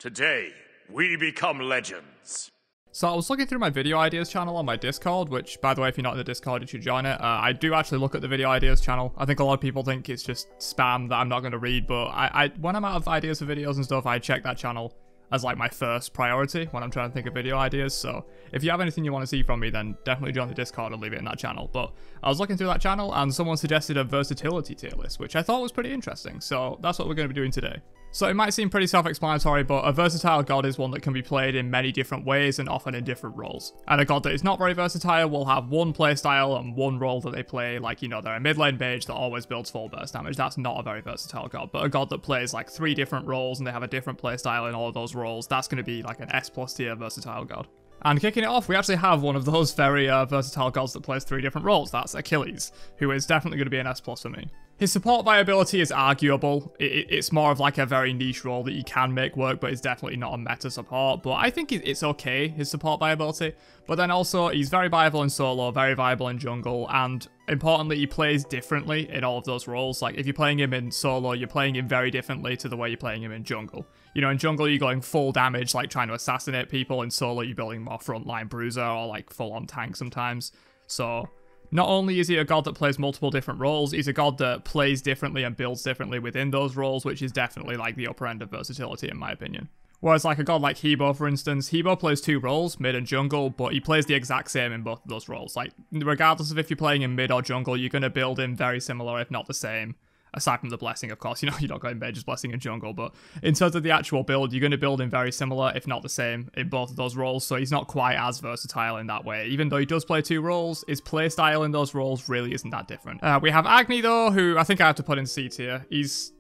Today, we become legends. So I was looking through my video ideas channel on my Discord, which, by the way, if you're not in the Discord, you should join it. I do actually look at the video ideas channel. I think a lot of people think it's just spam that I'm not going to read, but when I'm out of ideas for videos and stuff, I check that channel as like my first priority when I'm trying to think of video ideas. So if you have anything you want to see from me, then definitely join the Discord and leave it in that channel. But I was looking through that channel and someone suggested a versatility tier list, which I thought was pretty interesting. So that's what we're going to be doing today. So it might seem pretty self-explanatory, but a versatile god is one that can be played in many different ways and often in different roles. And a god that is not very versatile will have one playstyle and one role that they play, like, you know, they're a mid lane mage that always builds full burst damage. That's not a very versatile god. But a god that plays like 3 different roles and they have a different playstyle in all of those roles, that's going to be like an S+ tier versatile god. And kicking it off, we actually have one of those very versatile gods that plays 3 different roles. That's Achilles, who is definitely going to be an S+ for me. His support viability is arguable. It's more of like a very niche role that you can make work, but it's definitely not a meta support. But I think it's okay, his support viability. But then also, he's very viable in solo, very viable in jungle, and importantly, he plays differently in all of those roles. Like, if you're playing him in solo, you're playing him very differently to the way you're playing him in jungle. You know, in jungle, you're going full damage, like trying to assassinate people. In solo, you're building more frontline bruiser or like full-on tank sometimes. So not only is he a god that plays multiple different roles, he's a god that plays differently and builds differently within those roles, which is definitely like the upper end of versatility in my opinion. Whereas like a god like Hebo, for instance, Hebo plays 2 roles, mid and jungle, but he plays the exact same in both of those roles. Like, regardless of if you're playing in mid or jungle, you're going to build him very similar, if not the same. Aside from the blessing, of course, you know, you're not going mage's blessing in jungle, but in terms of the actual build, you're going to build him very similar, if not the same, in both of those roles, so he's not quite as versatile in that way. Even though he does play 2 roles, his playstyle in those roles really isn't that different. We have Agni, though, who I think I have to put in C tier. He's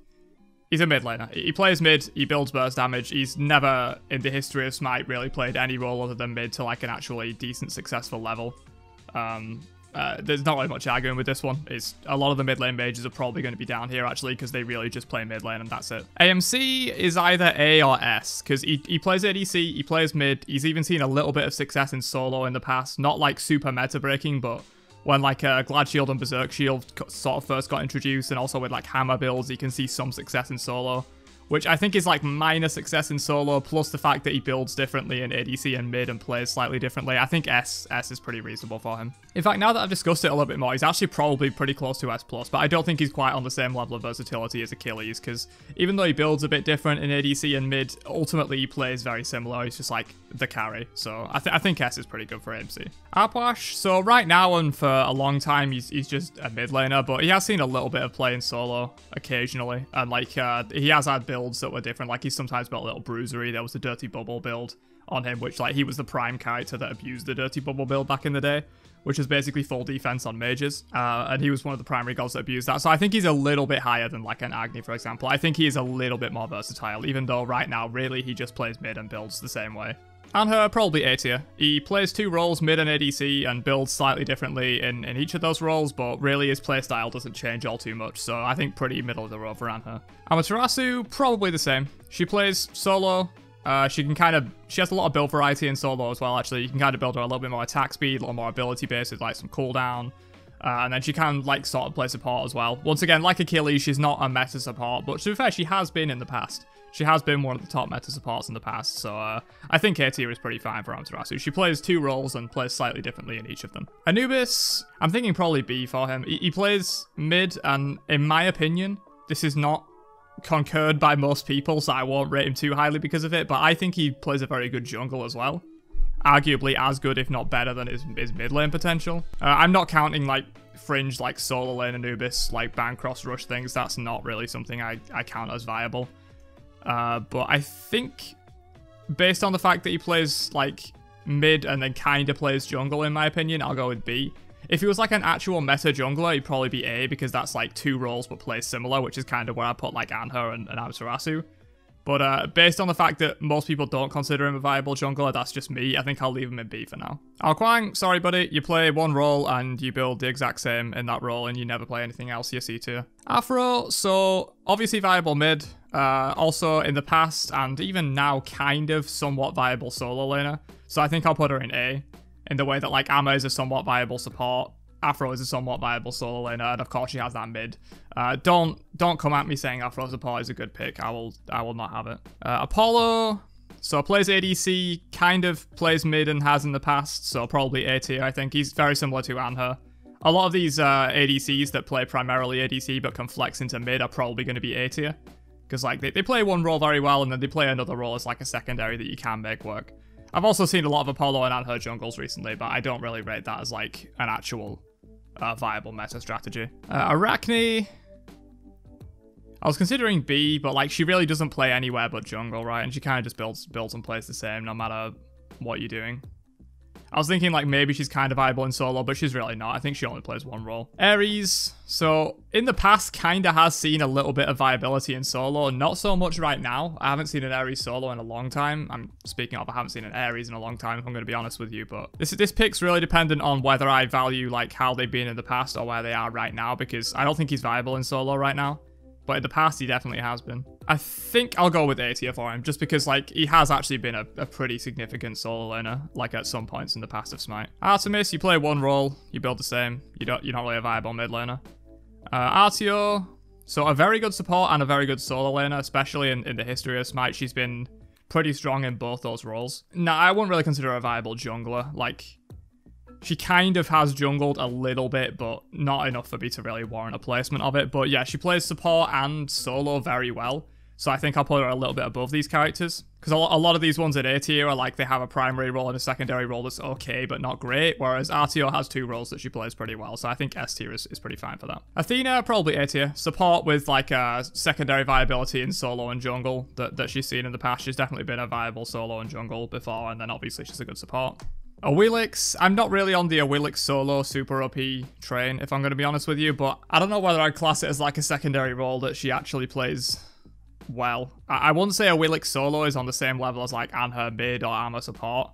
a mid laner. He plays mid, he builds burst damage. He's never, in the history of Smite, really played any role other than mid to like an actually decent, successful level. There's not really much arguing with this one. A lot of the mid lane mages are probably going to be down here actually because they really just play mid lane and that's it. AMC is either A or S because he plays ADC, he plays mid, he's even seen a little bit of success in solo in the past. Not like super meta breaking, but when like Glad Shield and Berserk Shield sort of first got introduced and also with like hammer builds, you can see some success in solo. Which I think is like minor success in solo, plus the fact that he builds differently in ADC and mid and plays slightly differently. I think S is pretty reasonable for him. In fact, now that I've discussed it a little bit more, he's actually probably pretty close to S+, but I don't think he's quite on the same level of versatility as Achilles, because even though he builds a bit different in ADC and mid, ultimately he plays very similar. He's just like the carry. So I think S is pretty good for AMC. Arpwash, so right now and for a long time, he's just a mid laner, but he has seen a little bit of play in solo occasionally, and like he has had builds that were different. Like he's sometimes built a little bruisery. There was the Dirty Bubble build on him, which like he was the prime character that abused the Dirty Bubble build back in the day, which was basically full defense on mages, and he was one of the primary gods that abused that. So I think he's a little bit higher than like an Agni, for example. I think he is a little bit more versatile, even though right now really he just plays mid and builds the same way. Anhur, probably A tier. He plays 2 roles, mid and ADC, and builds slightly differently in each of those roles, but really his playstyle doesn't change all too much, so I think pretty middle of the road for Anhur. Amaterasu, probably the same. She plays solo. She has a lot of build variety in solo as well, actually. You can kind of build her a little bit more attack speed, a little more ability based with like some cooldown. And then she can like sort of play support as well. Once again, like Achilles, she's not a meta support, but to be fair, she has been in the past. She has been one of the top meta supports in the past, so I think A tier is pretty fine for Amaterasu. She plays 2 roles and plays slightly differently in each of them. Anubis, I'm thinking probably B for him. He plays mid, and in my opinion, this is not concurred by most people, so I won't rate him too highly because of it, but I think he plays a very good jungle as well. Arguably as good, if not better, than his mid lane potential. I'm not counting like fringe, like solo lane Anubis, like Bancross rush things. That's not really something I count as viable. But I think, based on the fact that he plays like mid and then kind of plays jungle, in my opinion, I'll go with B. If he was like an actual meta jungler, he'd probably be A, because that's like 2 roles but plays similar, which is kind of where I put like Anhur and Amaterasu. But based on the fact that most people don't consider him a viable jungler, that's just me. I think I'll leave him in B for now. Ao Kuang, sorry buddy, you play 1 role and you build the exact same in that role and you never play anything else, you're C tier. Afro, so obviously viable mid, also in the past and even now kind of somewhat viable solo laner. So I think I'll put her in A, in the way that like Amma is a somewhat viable support, Afro is a somewhat viable solo laner, and of course she has that mid. Don't come at me saying Afro support is a good pick. I will not have it. Apollo, So plays ADC, kind of plays mid and has in the past, so probably A tier, I think. He's very similar to Anher. A lot of these ADCs that play primarily ADC but can flex into mid are probably going to be A tier. Because like they play one role very well and then they play another role as like a secondary that you can make work. I've also seen a lot of Apollo and Anher jungles recently, but I don't really rate that as like an actual viable meta strategy. Arachne, I was considering B, but like she really doesn't play anywhere but jungle, right? And she kind of just builds and plays the same no matter what you're doing. I was thinking like maybe she's kind of viable in solo, but she's really not. I think she only plays one role. Ares, so in the past kind of has seen a little bit of viability in solo, not so much right now. I haven't seen an Ares solo in a long time. I'm speaking of, I haven't seen an Ares in a long time if I'm going to be honest with you, but this pick's really dependent on whether I value like how they've been in the past or where they are right now, because I don't think he's viable in solo right now. But in the past, he definitely has been. I think I'll go with A tier for him, just because like he has actually been a pretty significant solo laner, like at some points in the past of Smite. Artemis, you play one role, you build the same. You're not really a viable mid laner. Artio, so a very good support and a very good solo laner, especially in the history of Smite. She's been pretty strong in both those roles. Now, I wouldn't really consider her a viable jungler. Like, she kind of has jungled a little bit, but not enough for me to really warrant a placement of it. But yeah, she plays support and solo very well. So I think I'll put her a little bit above these characters. Because a lot of these ones at A tier are like they have a primary role and a secondary role that's okay, but not great. Whereas Artio has two roles that she plays pretty well. So I think S tier is pretty fine for that. Athena, probably A tier. Support with like a secondary viability in solo and jungle that she's seen in the past. She's definitely been a viable solo and jungle before. And then obviously she's a good support. Awilix, I'm not really on the Awilix solo super OP train, if I'm going to be honest with you, but I don't know whether I'd class it as like a secondary role that she actually plays well. I wouldn't say Awilix solo is on the same level as like Anher mid or Armor support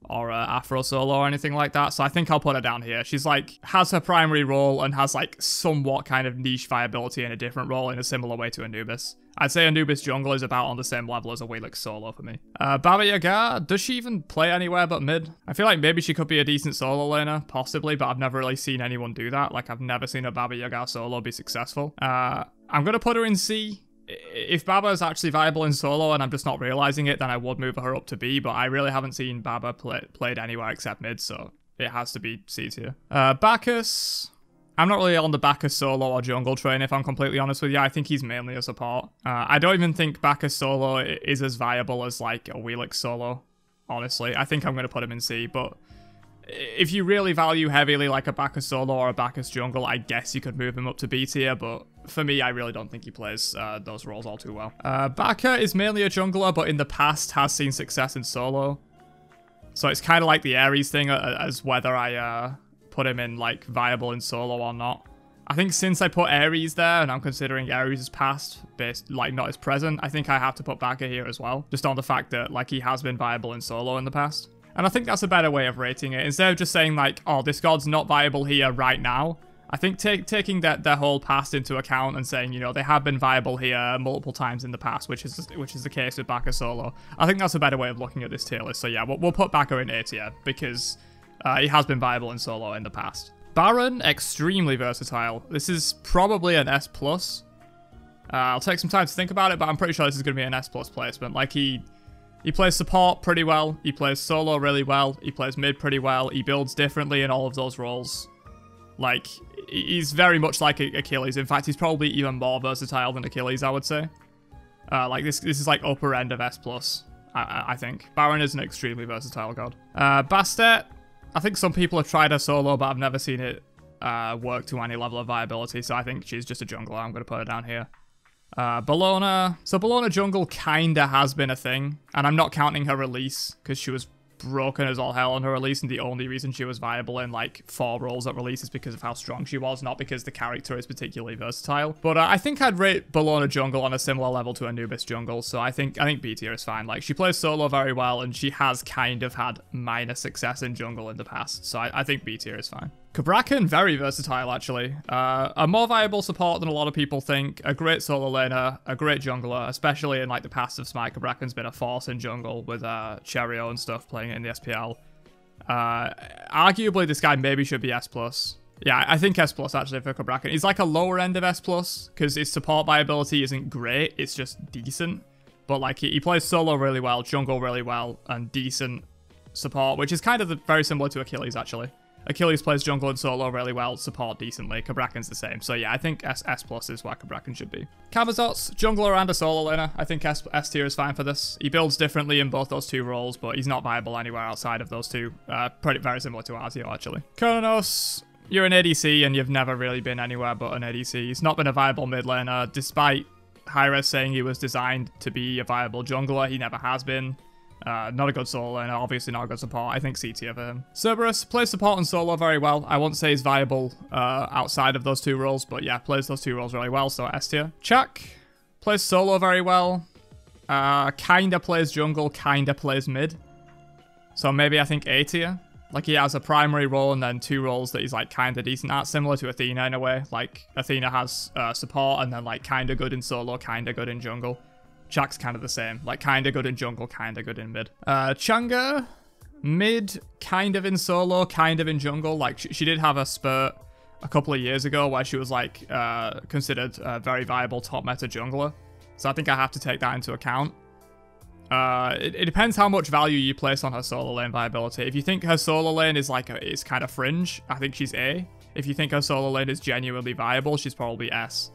or Afro solo or anything like that, so I think I'll put her down here. She's like, has her primary role and has like somewhat kind of niche viability in a different role in a similar way to Anubis. I'd say Anubis jungle is about on the same level as Awilix solo for me. Baba Yaga, does she even play anywhere but mid? I feel like maybe she could be a decent solo laner, possibly, but I've never really seen anyone do that. Like, I've never seen a Baba Yaga solo be successful. I'm gonna put her in C. If Baba is actually viable in solo and I'm just not realizing it, then I would move her up to B, but I really haven't seen Baba played anywhere except mid, so it has to be C tier. Bacchus, I'm not really on the Bacchus solo or jungle train, if I'm completely honest with you. I think he's mainly a support. I don't even think Bacchus solo is as viable as like a Awilix solo, honestly. I think I'm going to put him in C, but if you really value heavily like a Bacchus solo or a Bacchus jungle, I guess you could move him up to B tier, but for me, I really don't think he plays those roles all too well. Baka is mainly a jungler, but in the past has seen success in solo. So it's kind of like the Ares thing as whether I put him in like viable in solo or not. I think since I put Ares there and I'm considering Ares' past based like not his present, I think I have to put Baka here as well, just on the fact that like he has been viable in solo in the past. And I think that's a better way of rating it. Instead of just saying like, oh, this god's not viable here right now, I think taking their whole past into account and saying, you know, they have been viable here multiple times in the past, which is the case with Baka solo. I think that's a better way of looking at this tier list. So yeah, we'll put Baka in A tier because he has been viable in solo in the past. Baron, extremely versatile. This is probably an S+. I'll take some time to think about it, but I'm pretty sure this is going to be an S+ placement. Like he plays support pretty well, he plays solo really well, he plays mid pretty well, he builds differently in all of those roles. Like, he's very much like Achilles. In fact, he's probably even more versatile than Achilles, I would say. Like, this is like upper end of S+, I think. Baron is an extremely versatile god. Bastet, I think some people have tried her solo, but I've never seen it work to any level of viability, so I think she's just a jungler. I'm going to put her down here. Bellona. So Bellona jungle kinda has been a thing, and I'm not counting her release because she was broken as all hell on her release, and the only reason she was viable in like 4 roles at release is because of how strong she was, not because the character is particularly versatile. But I think I'd rate Bellona jungle on a similar level to Anubis jungle, so I think B tier is fine. Like, she plays solo very well, and she has kind of had minor success in jungle in the past, so I think B tier is fine. Cabrakan, very versatile actually. A more viable support than a lot of people think, a great solo laner, a great jungler, especially in like the past of Smite. Cabrakan's been a force in jungle with Cherio and stuff playing it in the SPL. Arguably this guy maybe should be S+. Yeah, I think S+ actually for Cabrakan. He's like a lower end of S+, because his support viability isn't great, it's just decent. But like he plays solo really well, jungle really well, and decent support, which is kind of very similar to Achilles actually. Achilles plays jungle and solo really well, support decently. Cabrakan's the same. So yeah, I think S+ is where Cabrakan should be. Camazotz, jungler and a solo laner. I think S tier is fine for this. He builds differently in both those two roles, but he's not viable anywhere outside of those two. Very similar to Azio actually. Kronos, you're an ADC and you've never really been anywhere but an ADC. He's not been a viable mid laner, despite Hi-Rez saying he was designed to be a viable jungler. He never has been. Not a good solo and obviously not a good support. I think C tier for him. Cerberus plays support and solo very well. I won't say he's viable outside of those two roles, but yeah, plays those two roles really well, so S tier. Chuck plays solo very well. Kinda plays jungle, kinda plays mid. So maybe I think A tier. Like he has a primary role and then two roles that he's like kinda decent at, similar to Athena in a way. Like Athena has support and then like kinda good in solo, kinda good in jungle. Chuck's kind of the same, like kinda good in jungle, kinda good in mid. Chang'e, mid, kind of in solo, kind of in jungle. Like she did have a spurt a couple of years ago where she was like considered a very viable top meta jungler. So I think I have to take that into account. It depends how much value you place on her solo lane viability. If you think her solo lane is like is kind of fringe, I think she's A. If you think her solo lane is genuinely viable, she's probably S.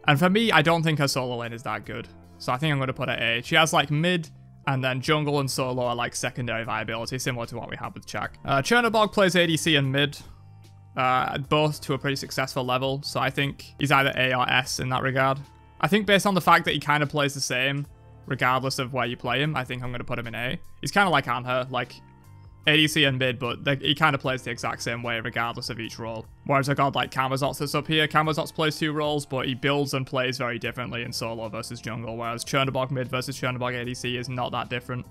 And for me, I don't think her solo lane is that good. So I think I'm going to put her A. She has like mid, and then jungle and solo are like secondary viability, similar to what we have with Chak. Chernobog plays ADC and mid, both to a pretty successful level. So I think he's either A or S in that regard. I think based on the fact that he kind of plays the same, regardless of where you play him, I think I'm going to put him in A. He's kind of like Anher, like ADC and mid, but he kind of plays the exact same way regardless of each role. Whereas a god like Camazotz that's up here, Camazotz plays two roles, but he builds and plays very differently in solo versus jungle, whereas Chernobog mid versus Chernobog ADC is not that different.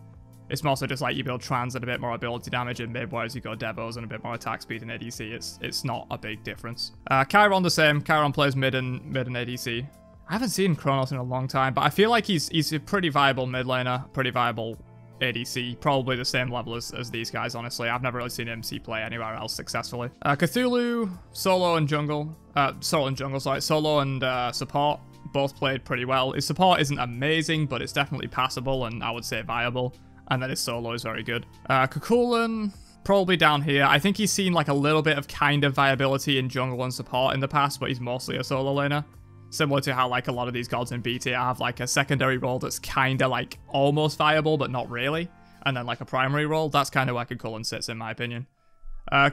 It's mostly just like you build trans and a bit more ability damage in mid, whereas you go Devos and a bit more attack speed in ADC. It's not a big difference. Chiron the same. Chiron plays mid and ADC. I haven't seen Kronos in a long time, but I feel like he's a pretty viable mid laner, pretty viable ADC, probably the same level as these guys, honestly. I've never really seen MC play anywhere else successfully. Cthulhu, solo and jungle. Solo and support both played pretty well. His support isn't amazing, but it's definitely passable and I would say viable. And then his solo is very good. Kukulkan, probably down here. I think he's seen like a little bit of kind of viability in jungle and support in the past, but he's mostly a solo laner. Similar to how like a lot of these gods in B tier have like a secondary role that's kind of like almost viable, but not really. And then like a primary role. That's kind of where Kukulkan sits in my opinion.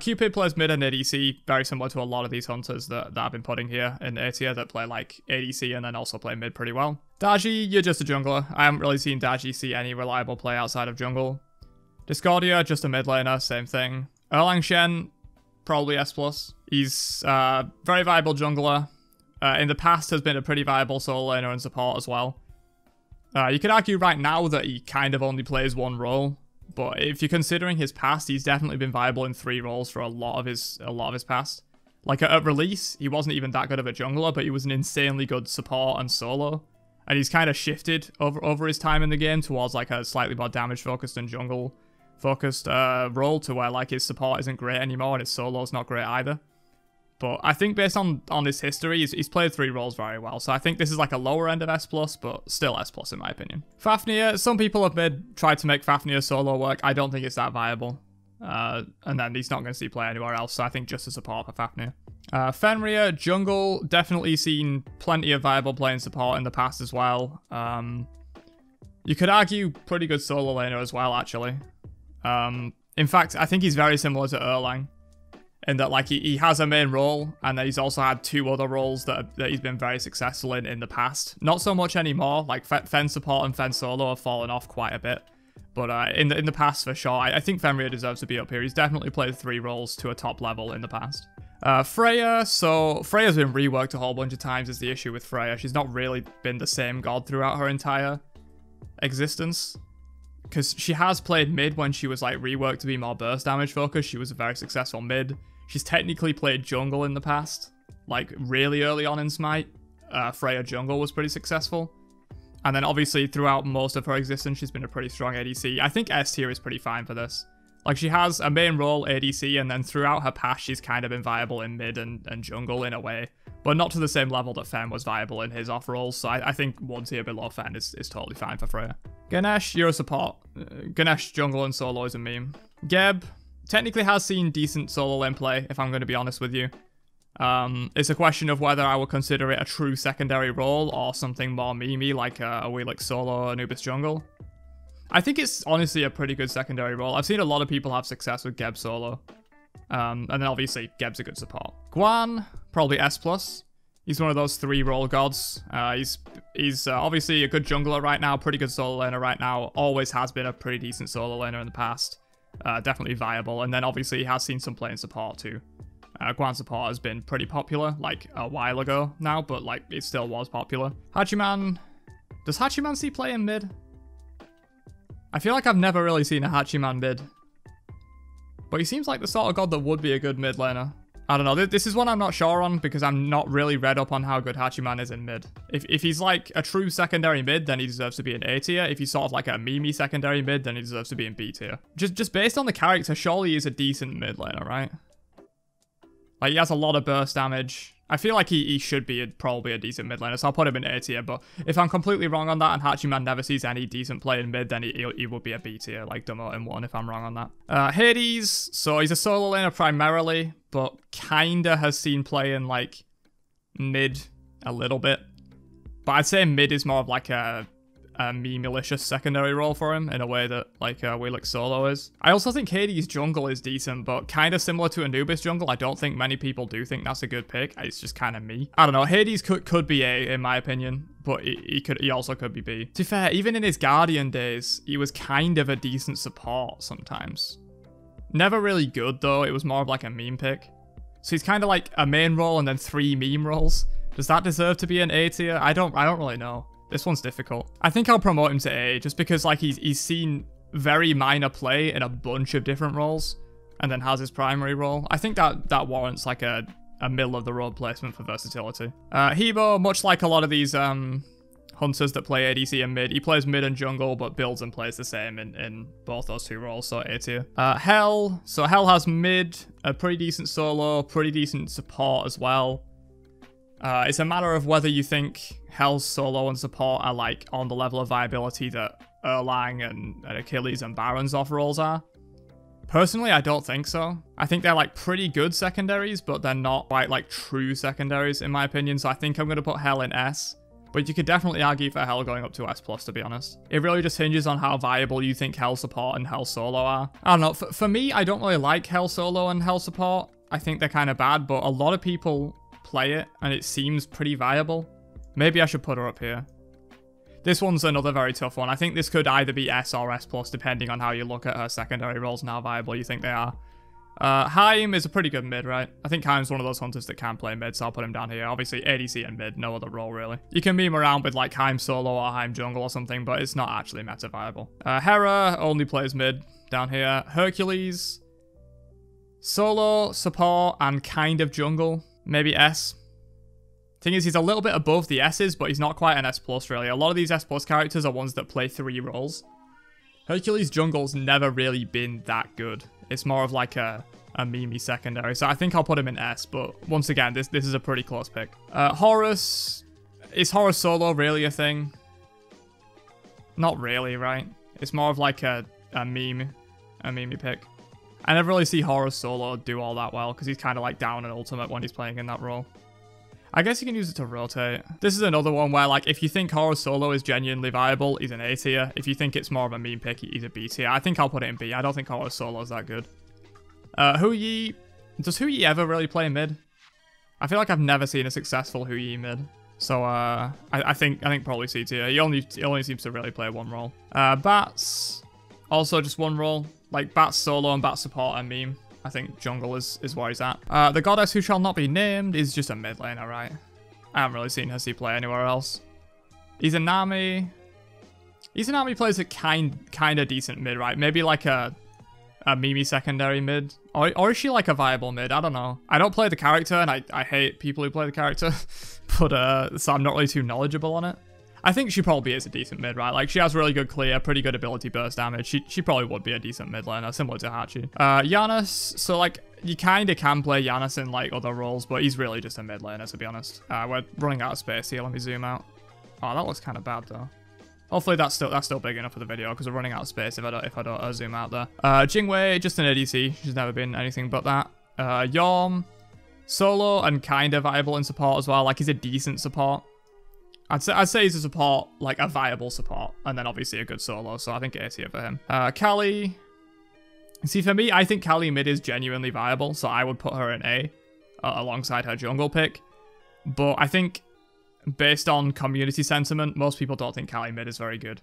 Cupid plays mid and ADC, very similar to a lot of these hunters that I've been putting here in A tier that play like ADC and then also play mid pretty well. Daji, you're just a jungler. I haven't really seen Daji see any reliable play outside of jungle. Discordia, just a mid laner, same thing. Erlang Shen, probably S+. He's very viable jungler. In the past has been a pretty viable solo laner and support as well. You could argue right now that he kind of only plays one role, but if you're considering his past, he's definitely been viable in 3 roles for a lot of his past. Like at release, he wasn't even that good of a jungler, but he was an insanely good support and solo. And he's kind of shifted over his time in the game towards like a slightly more damage focused and jungle focused role, to where like his support isn't great anymore and his solo's not great either. But I think based on his history, he's played 3 roles very well. So I think this is like a lower end of S+, but still S+ in my opinion. Fafnir, some people have tried to make Fafnir solo work. I don't think it's that viable. And then he's not going to see play anywhere else. So I think just a support for Fafnir. Fenrir, jungle, definitely seen plenty of viable play and support in the past as well. You could argue pretty good solo laner as well, actually. In fact, I think he's very similar to Erlang. In that, like, he has a main role, and then he's also had 2 other roles that he's been very successful in the past. Not so much anymore. Like, Fen support and Fen solo have fallen off quite a bit. But in the past, for sure, I think Fenrir deserves to be up here. He's definitely played 3 roles to a top level in the past. Freya, so Freya's been reworked a whole bunch of times is the issue with Freya. She's not really been the same god throughout her entire existence. Because she has played mid when she was like reworked to be more burst damage focused. She was a very successful mid. She's technically played jungle in the past. Like really early on in Smite, Freya jungle was pretty successful. And then obviously throughout most of her existence, she's been a pretty strong ADC. I think S tier is pretty fine for this. Like, she has a main role, ADC, and then throughout her past, she's kind of been viable in mid and jungle in a way. But not to the same level that Fen was viable in his off roles, so I think 1 tier below Fen is totally fine for Freya. Ganesh, you're a support. Ganesh, jungle, and solo is a meme. Geb technically has seen decent solo lane play, if I'm going to be honest with you. It's a question of whether I would consider it a true secondary role or something more memey like a Wheelix solo or Anubis jungle. I think it's honestly a pretty good secondary role. I've seen a lot of people have success with Geb solo. And then obviously Geb's a good support. Guan, probably S+. He's one of those 3 role gods. He's obviously a good jungler right now, pretty good solo laner right now. Always has been a pretty decent solo laner in the past. Definitely viable. And then obviously he has seen some play in support too. Guan support has been pretty popular, like a while ago now, but like it still was popular. Hachiman, does Hachiman see play in mid? I feel like I've never really seen a Hachiman mid. But he seems like the sort of god that would be a good mid laner. I don't know, this is one I'm not sure on because I'm not really read up on how good Hachiman is in mid. If he's like a true secondary mid, then he deserves to be in A tier. If he's sort of like a memey secondary mid, then he deserves to be in B tier. Just based on the character, surely he's a decent mid laner, right? Like, he has a lot of burst damage. I feel like he should be probably a decent mid laner, so I'll put him in A tier. But if I'm completely wrong on that and Hachiman never sees any decent play in mid, then he would be a B tier, like demote him 1 if I'm wrong on that. Hades, so he's a solo laner primarily, but kinda has seen play in like mid a little bit. But I'd say mid is more of like a me-malicious secondary role for him in a way that like Wheelix solo is. I also think Hades jungle is decent, but kind of similar to Anubis jungle. I don't think many people do think that's a good pick. It's just kind of me. I don't know. Hades could be A in my opinion, but he also could be B. To be fair, even in his Guardian days, he was kind of a decent support sometimes. Never really good though. It was more of like a meme pick. So he's kind of like a main role and then 3 meme roles. Does that deserve to be an A tier? I don't really know. This one's difficult. I think I'll promote him to A just because like he's seen very minor play in a bunch of different roles and then has his primary role. I think that warrants like a middle of the road placement for versatility. Hebo, much like a lot of these hunters that play ADC and mid, he plays mid and jungle but builds and plays the same in both those 2 roles, so A tier. Hell, so Hell has mid, a pretty decent solo, pretty decent support as well. It's a matter of whether you think Hell's solo and support are like on the level of viability that Erlang and Achilles and Baron's off roles are. Personally, I don't think so. I think they're like pretty good secondaries, but they're not quite like true secondaries in my opinion. So I think I'm going to put Hell in S. But you could definitely argue for Hell going up to S+, to be honest. It really just hinges on how viable you think Hell support and Hell solo are. I don't know, for me, I don't really like Hell solo and Hell support. I think they're kind of bad, but a lot of people play it and it seems pretty viable. Maybe I should put her up here. This one's another very tough one. I think this could either be S or S+, depending on how you look at her secondary roles and how viable you think they are. Haim is a pretty good mid, right? I think Haim's one of those hunters that can play mid, so I'll put him down here. Obviously, ADC and mid, no other role, really. You can meme around with, like, Haim solo or Haim jungle or something, but it's not actually meta viable. Hera only plays mid down here. Hercules, solo, support, and kind of jungle. Maybe S. Thing is, he's a little bit above the S's, but he's not quite an S+, really. A lot of these S+ characters are ones that play 3 roles. Hercules jungle's never really been that good. It's more of like a memey secondary, so I think I'll put him in S, but once again, this is a pretty close pick. Horus, is Horus solo really a thing? Not really, right? It's more of like a memey pick. I never really see Horus solo do all that well, because he's kind of like down in ultimate when he's playing in that role. I guess you can use it to rotate. This is another one where, like, if you think Horus solo is genuinely viable, he's an A tier. If you think it's more of a meme pick, he's a B tier. I think I'll put it in B. I don't think Horus solo is that good. Hou Yi. Does Hou Yi ever really play mid? I feel like I've never seen a successful Hou Yi mid. So, I think probably C tier. He only seems to really play 1 role. Bats, also just 1 role. Like, Bats solo and Bats support and meme. I think jungle is where he's at. The goddess who shall not be named is just a mid laner, right? I haven't really seen her see play anywhere else. Izanami. Izanami plays a kind of decent mid, right? Maybe like a memey secondary mid. Or is she like a viable mid? I don't know. I don't play the character and I hate people who play the character. But, so I'm not really too knowledgeable on it. I think she probably is a decent mid, right? Like, she has really good clear, pretty good ability burst damage. She probably would be a decent mid laner, similar to Hachi. Janus, so like, you kind of can play Janus in like other roles, but he's really just a mid laner, to be honest. We're running out of space here. Let me zoom out. Oh, that looks kind of bad though. Hopefully that's still big enough for the video, because we're running out of space if I don't zoom out there. Jingwei, just an ADC. She's never been anything but that. Yom, solo and kind of viable in support as well. Like, he's a decent support. I'd say he's a support, like a viable support, and then obviously a good solo, so I think A tier for him. Kali. See, for me, I think Kali mid is genuinely viable, so I would put her in A alongside her jungle pick. But I think, based on community sentiment, most people don't think Kali mid is very good.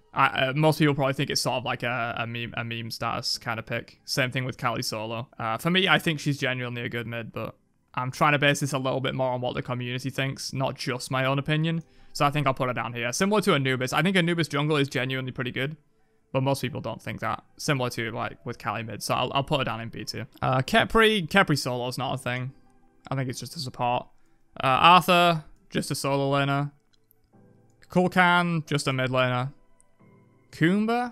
Most people probably think it's sort of like a meme status kind of pick. Same thing with Kali solo. For me, I think she's genuinely a good mid, but I'm trying to base this a little bit more on what the community thinks, not just my own opinion. So I think I'll put her down here. Similar to Anubis. I think Anubis jungle is genuinely pretty good, but most people don't think that. Similar to like with Kali mid, so I'll put her down in B tier. Khepri solo is not a thing. I think it's just a support. Arthur, just a solo laner. Kulkan, just a mid laner. Kumba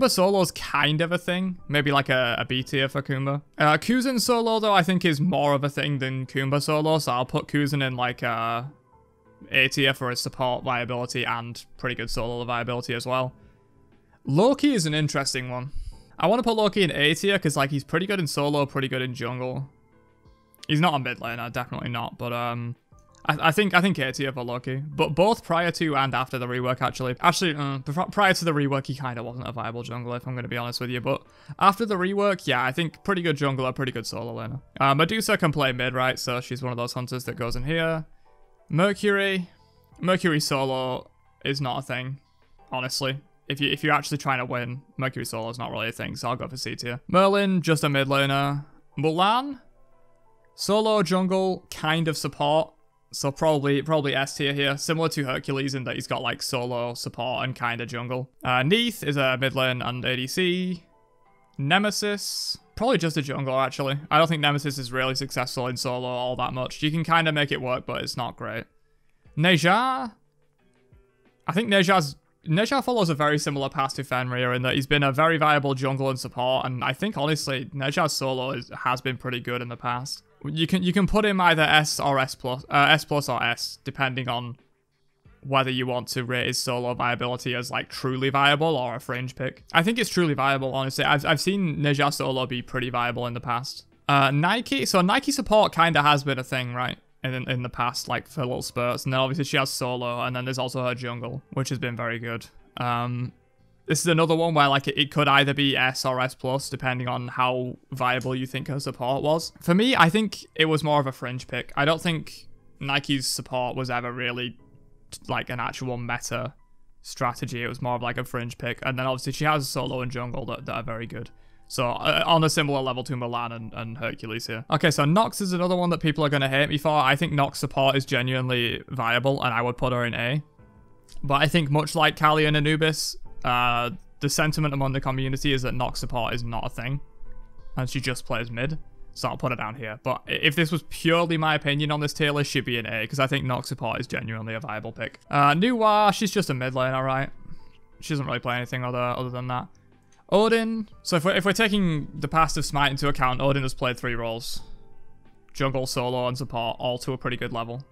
solo is kind of a thing. Maybe like a B tier for Kumba. Kuzin solo, though, I think is more of a thing than Kumba solo, so I'll put Kuzin in like A tier for his support viability and pretty good solo viability as well. Loki is an interesting one. I want to put Loki in A tier because like he's pretty good in solo, pretty good in jungle. He's not a mid laner, definitely not, but I think A tier for Loki, but both prior to and after the rework actually. Prior to the rework, he kind of wasn't a viable jungler, if I'm going to be honest with you, but after the rework, yeah, I think pretty good jungler, pretty good solo laner. Medusa can play mid, right? So she's one of those hunters that goes in here. Mercury solo is not a thing, honestly. If you're actually trying to win, Mercury solo is not really a thing, so I'll go for C tier. Merlin, just a mid laner. Mulan, solo jungle, kind of support. So probably S tier here, similar to Hercules in that he's got like solo, support, and kind of jungle. Neith is a mid lane and ADC. Nemesis, probably just a jungle actually. I don't think Nemesis is really successful in solo all that much. You can kind of make it work, but it's not great. Ne-Zha, I think Ne-Zha follows a very similar path to Fenrir in that he's been a very viable jungle and support, and I think honestly Ne-Zha's solo has been pretty good in the past. You can put him either S or S plus or S, depending on whether you want to rate his solo viability as like truly viable or a fringe pick. I think it's truly viable, honestly. I've seen Ne-Zha solo be pretty viable in the past. Nike support kind of has been a thing, right? In the past, like for little spurts, and then obviously she has solo, and then there's also her jungle, which has been very good. This is another one where like it could either be S or S plus, depending on how viable you think her support was. For me, I think it was more of a fringe pick. I don't think Nike's support was ever really like an actual meta strategy. It was more of like a fringe pick, and then obviously she has solo and jungle that are very good. So on a similar level to Mulan and Hercules here. Okay, so Nox is another one that people are going to hate me for. I think Nox support is genuinely viable, and I would put her in A. But I think much like Kali and Anubis, the sentiment among the community is that Nox support is not a thing, and she just plays mid. So I'll put her down here. But if this was purely my opinion on this tier list, she'd be an A, because I think Nox support is genuinely a viable pick. Nuwa, she's just a mid laner, right? She doesn't really play anything other than that. Odin, so if we're taking the past of Smite into account, Odin has played 3 roles. Jungle, solo, and support, all to a pretty good level.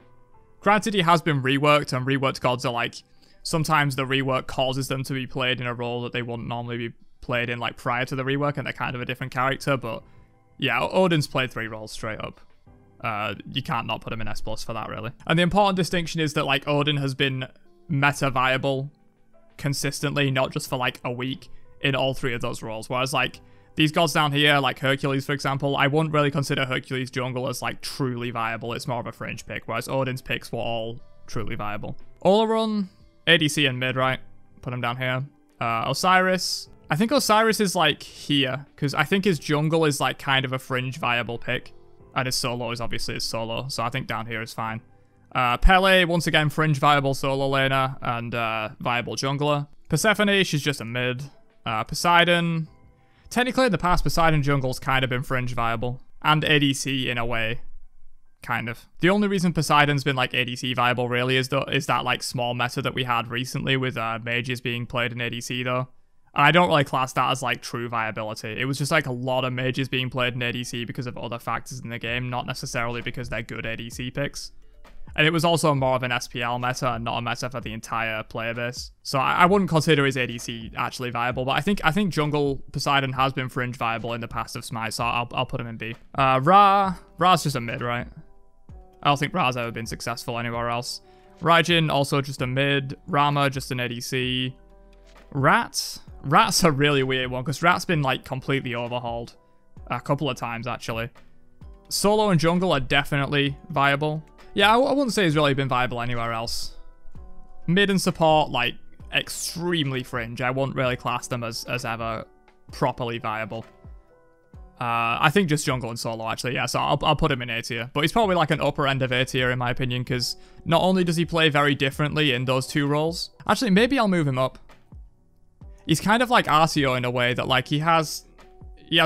Granted, he has been reworked, and reworked gods are like, sometimes the rework causes them to be played in a role that they wouldn't normally be played in like prior to the rework, and they're kind of a different character, but yeah, Odin's played 3 roles straight up. You can't not put him in S plus for that, really. And the important distinction is that like Odin has been meta viable consistently, not just for like a week, in all 3 of those roles. Whereas like these gods down here, like Hercules for example, I wouldn't really consider Hercules jungle as like truly viable. It's more of a fringe pick, whereas Odin's picks were all truly viable. Olorun, ADC and mid, right? Put him down here. Osiris, I think Osiris is like here, because I think his jungle is like kind of a fringe viable pick, and his solo is obviously his solo, so I think down here is fine. Pele, once again, fringe viable solo laner and viable jungler. Persephone, she's just a mid. Poseidon, technically in the past, Poseidon jungle's kind of been fringe viable, and ADC in a way. Kind of. The only reason Poseidon's been like ADC viable really is that like small meta that we had recently with mages being played in ADC though. And I don't really class that as like true viability. It was just like a lot of mages being played in ADC because of other factors in the game, not necessarily because they're good ADC picks. And it was also more of an SPL meta and not a meta for the entire player base. So I wouldn't consider his ADC actually viable, but I think jungle Poseidon has been fringe viable in the past of Smite, so I'll put him in B. Ra's just a mid, right? I don't think Ra's ever been successful anywhere else. Raijin, also just a mid. Rama, just an ADC. Rat's a really weird one, because Rat's been like completely overhauled a couple of times actually. Solo and jungle are definitely viable. Yeah, I wouldn't say he's really been viable anywhere else. Mid and support, like, extremely fringe. I wouldn't really class them as ever properly viable. I think just jungle and solo, actually, yeah, so I'll put him in A tier. But he's probably like an upper end of A tier, in my opinion, because not only does he play very differently in those two roles... Actually, maybe I'll move him up. He's kind of like Artio in a way that, like, he has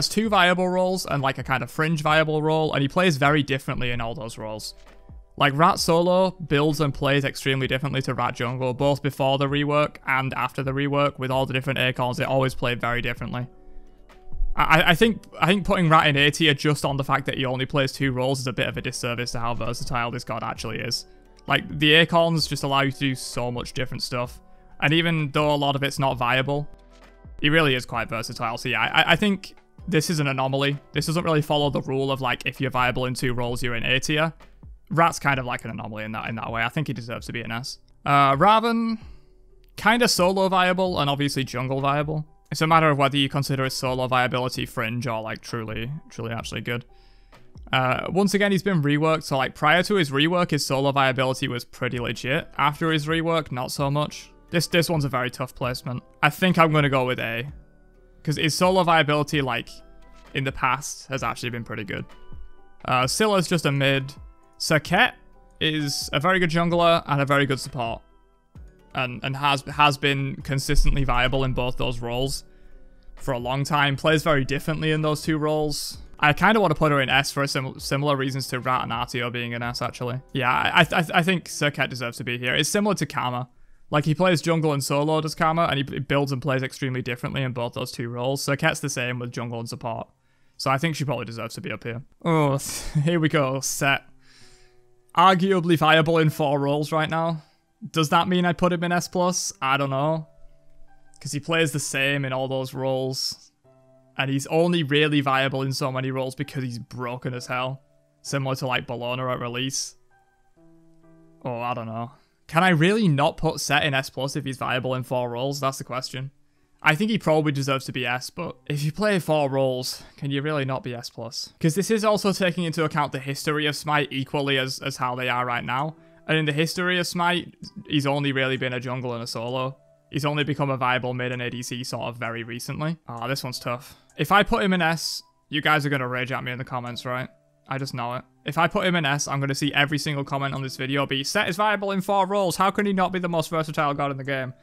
two viable roles and, like, a kind of fringe viable role, and he plays very differently in all those roles. Like, Rat Solo builds and plays extremely differently to Rat Jungle, both before the rework and after the rework. With all the different Acorns, it always played very differently. I think putting Rat in A tier just on the fact that he only plays two roles is a bit of a disservice to how versatile this god actually is. Like, the Acorns just allow you to do so much different stuff. And even though a lot of it's not viable, he really is quite versatile. So yeah, I think this is an anomaly. This doesn't really follow the rule of, like, if you're viable in two roles, you're in A tier. Rat's kind of like an anomaly in that way. I think he deserves to be an S. Raven, kind of solo viable and obviously jungle viable. It's a matter of whether you consider his solo viability fringe or like truly actually good. Once again, he's been reworked, so like prior to his rework, his solo viability was pretty legit. After his rework, not so much. This one's a very tough placement. I think I'm going to go with A, because his solo viability, like, in the past has actually been pretty good. Scylla's just a mid. Serket is a very good jungler and a very good support, and has been consistently viable in both those roles for a long time. Plays very differently in those two roles. I kind of want to put her in S for similar reasons to Rat and Artio being in S, actually. Yeah, I think Serket deserves to be here. It's similar to Karma. Like, he plays jungle and solo, does Karma, and he builds and plays extremely differently in both those two roles. Serket's the same with jungle and support. So I think she probably deserves to be up here. Oh, here we go. Set. Arguably viable in 4 roles right now. Does that mean I put him in S+? I don't know. Because he plays the same in all those roles. And he's only really viable in so many roles because he's broken as hell. Similar to like Bologna at release. Oh, I don't know. Can I really not put Set in S+ if he's viable in 4 roles? That's the question. I think he probably deserves to be S, but if you play 4 roles, can you really not be S+? Because this is also taking into account the history of Smite equally as how they are right now. And in the history of Smite, he's only really been a jungle and a solo. He's only become a viable mid and ADC sort of very recently. Ah, this one's tough. If I put him in S, you guys are going to rage at me in the comments, right? I just know it. If I put him in S, I'm going to see every single comment on this video be, Set is viable in 4 roles. How can he not be the most versatile god in the game?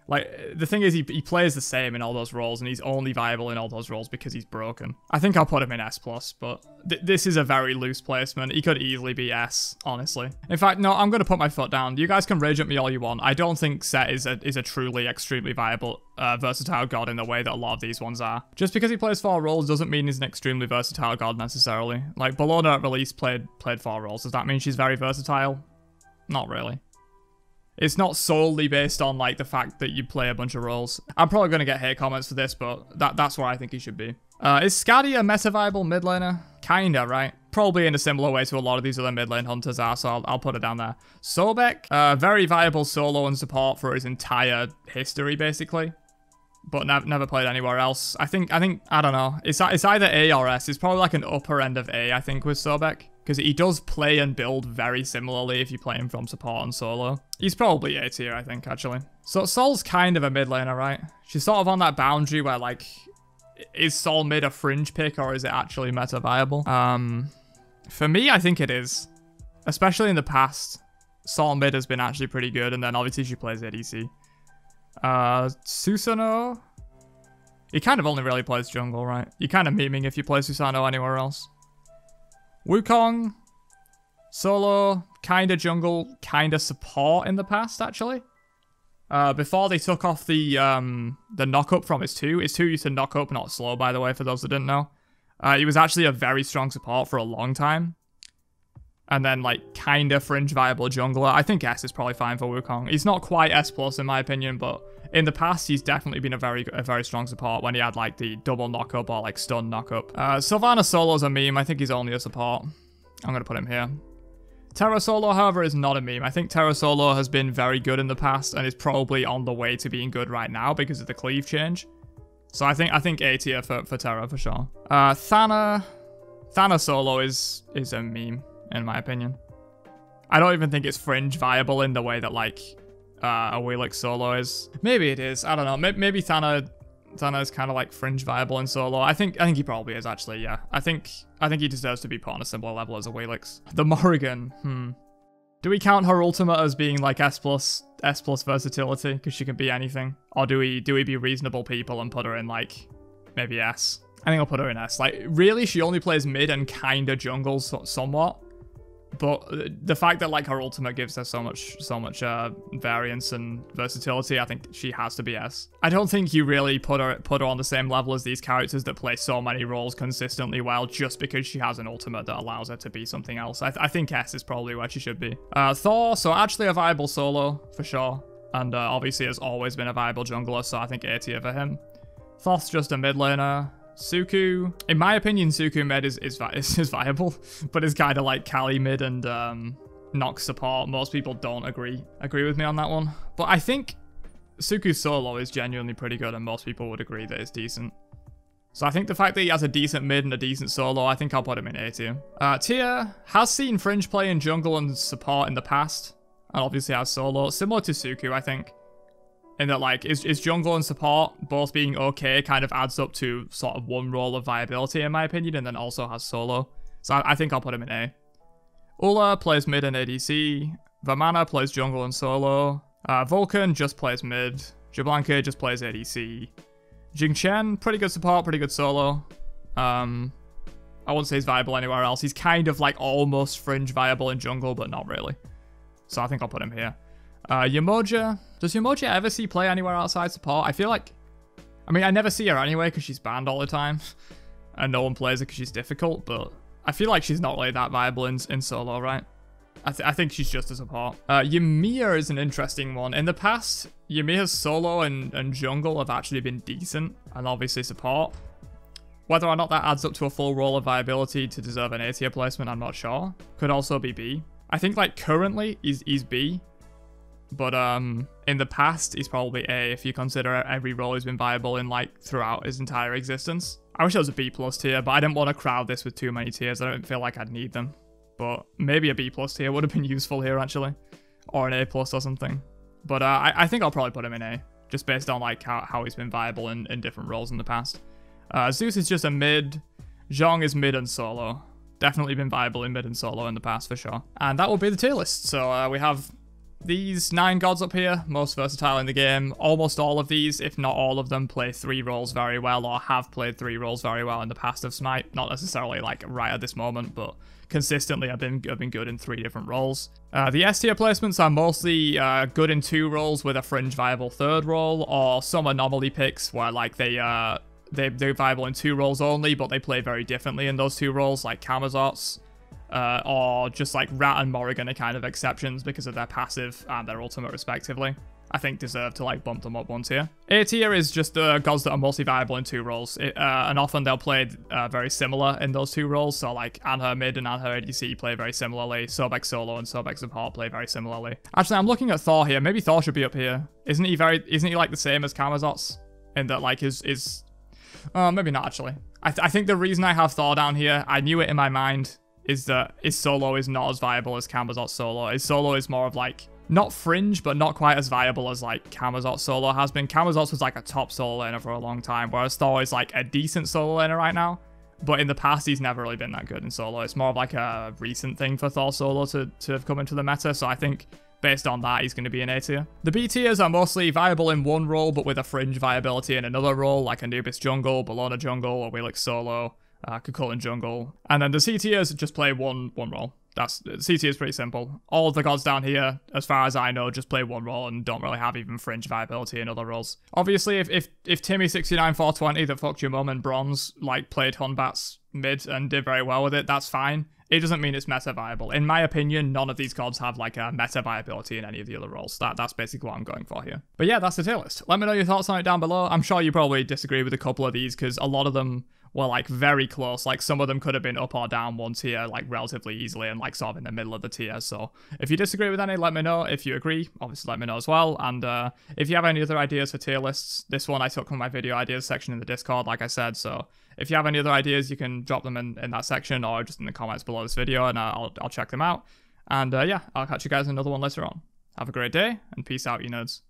Like, the thing is, he plays the same in all those roles, and he's only viable in all those roles because he's broken. I think I'll put him in S+, but this is a very loose placement. He could easily be S, honestly. In fact, no, I'm going to put my foot down. You guys can rage at me all you want. I don't think Set is a truly extremely viable, versatile god in the way that a lot of these ones are. Just because he plays 4 roles doesn't mean he's an extremely versatile god, necessarily. Like, Bologna at release played 4 roles. Does that mean she's very versatile? Not really. It's not solely based on, like, the fact that you play a bunch of roles. I'm probably going to get hate comments for this, but that's where I think he should be. Is Skadi a meta-viable mid laner? Kinda, right? Probably in a similar way to a lot of these other mid lane hunters are, so I'll put it down there. Sobek, very viable solo and support for his entire history, basically. But never played anywhere else. I think, I don't know. It's either A or S. It's probably like an upper end of A, I think, with Sobek. Because he does play and build very similarly if you play him from support and solo. He's probably A tier, I think, actually. So Sol's kind of a mid laner, right? She's sort of on that boundary where, like, is Sol mid a fringe pick or is it actually meta viable? For me, I think it is. Especially in the past. Sol mid has been actually pretty good, and then obviously she plays ADC. Susanoo? He kind of only really plays jungle, right? You're kind of memeing if you play Susanoo anywhere else. Wukong, Solo, kinda jungle, kinda support in the past, actually. Before they took off the knock up from his 2. His 2 used to knock up, not slow, by the way, for those that didn't know. He was actually a very strong support for a long time. And then, like, kinda fringe viable jungler. I think S is probably fine for Wukong. He's not quite S+, in my opinion, but in the past, he's definitely been a very strong support when he had, like, the double knock-up or, like, stun knock-up. Sylvanas Solo's a meme. I think he's only a support. I'm gonna put him here. Terra Solo, however, is not a meme. I think Terra Solo has been very good in the past and is probably on the way to being good right now because of the cleave change. So I think A tier for Terra for sure. Thana Solo is a meme, in my opinion. I don't even think it's fringe viable in the way that, like, a Wheelix Solo is. Maybe it is. I don't know. Maybe Thana is kind of like fringe viable in Solo. I think he probably is, actually. Yeah. I think he deserves to be put on a similar level as a Wheelix. The Morrigan. Do we count her ultimate as being like S+ versatility because she can be anything, or do we be reasonable people and put her in like maybe S? I think I'll put her in S. Like, really, she only plays mid and kinda jungles somewhat. But the fact that, like, her ultimate gives her so much variance and versatility, I think she has to be S. I don't think you really put her on the same level as these characters that play so many roles consistently well just because she has an ultimate that allows her to be something else. I think S is probably where she should be. Thor, so actually a viable solo, for sure. And obviously has always been a viable jungler, so I think A tier for him. Thoth's just a mid laner. Suku, in my opinion, Suku mid is viable, but it's kind of like Kali mid and Nox support. Most people don't agree with me on that one, but I think Suku solo is genuinely pretty good, and most people would agree that it's decent. So I think the fact that he has a decent mid and a decent solo, I think I'll put him in A tier. Tier has seen fringe play in jungle and support in the past, and obviously has solo, similar to Suku, I think. In that, like, is jungle and support both being okay kind of adds up to sort of one role of viability, in my opinion, and then also has solo. So I think I'll put him in A. Ula plays mid and ADC. Vamana plays jungle and solo. Vulcan just plays mid. Jablanka just plays ADC. Jing Chen, pretty good support, pretty good solo. I wouldn't say he's viable anywhere else. He's kind of like almost fringe viable in jungle, but not really. So I think I'll put him here. Yamoja. Does Yamoja ever see play anywhere outside support? I feel like... I mean, I never see her anyway because she's banned all the time. And no one plays her because she's difficult, but I feel like she's not really that viable in solo, right? I think she's just a support. Ymir is an interesting one. In the past, Ymir's solo and jungle have actually been decent, and obviously support. Whether or not that adds up to a full role of viability to deserve an A tier placement, I'm not sure. Could also be B. I think, like, currently, he's B. But in the past, he's probably A if you consider every role he's been viable in, like, throughout his entire existence. I wish it was a B+ tier, but I didn't want to crowd this with too many tiers. I don't feel like I'd need them. But maybe a B+ tier would have been useful here, actually. Or an A+ or something. But I think I'll probably put him in A, just based on, like, how he's been viable in different roles in the past. Zeus is just a mid. Zhong is mid and solo. Definitely been viable in mid and solo in the past, for sure. And that will be the tier list. So we have these 9 gods up here, most versatile in the game. Almost all of these, if not all of them, play 3 roles very well, or have played 3 roles very well in the past of Smite. Not necessarily like right at this moment, but consistently have been good in 3 different roles. The S tier placements are mostly good in 2 roles with a fringe viable 3rd role, or some anomaly picks where like they're viable in 2 roles only, but they play very differently in those 2 roles, like Camazotz. Or just like Rat and Morrigan are kind of exceptions because of their passive and their ultimate respectively. I think deserve to like bump them up 1 tier. A tier is just the gods that are mostly viable in 2 roles. And often they'll play very similar in those 2 roles. So like Anher mid and Anher ADC play very similarly. Sobek solo and Sobek support play very similarly. Actually, I'm looking at Thor here. Maybe Thor should be up here. Isn't he like the same as Camazotz? In that like maybe not actually. I think the reason I have Thor down here, I knew it in my mind, is that his solo is not as viable as Camazotz solo. His solo is more of like, not fringe, but not quite as viable as like Camazotz solo has been. Camazotz was like a top solo laner for a long time, whereas Thor is like a decent solo laner right now. But in the past, he's never really been that good in solo. It's more of like a recent thing for Thor solo to have come into the meta. So I think based on that, he's going to be an A tier. The B tiers are mostly viable in 1 role, but with a fringe viability in another role, like Anubis jungle, Bellona jungle, or Wheelix solo. Kukulkan jungle. And then the C tiers just play one role. CT is pretty simple. All of the gods down here, as far as I know, just play one role and don't really have even fringe viability in other roles. Obviously, if Timmy 69420 that fucked your mum in bronze like played Hunbat's mid and did very well with it, that's fine. It doesn't mean it's meta viable. In my opinion, none of these gods have like a meta viability in any of the other roles. That's basically what I'm going for here. But yeah, that's the tier list. Let me know your thoughts on it down below. I'm sure you probably disagree with a couple of these because a lot of them were like very close. Like some of them could have been up or down one tier like relatively easily and like sort of in the middle of the tier. So if you disagree with any, let me know. If you agree, obviously let me know as well. And if you have any other ideas for tier lists, this one I took from my video ideas section in the Discord, like I said. So if you have any other ideas, you can drop them in that section or just in the comments below this video and I'll check them out. And yeah, I'll catch you guys in another one later on. Have a great day and peace out, you nerds.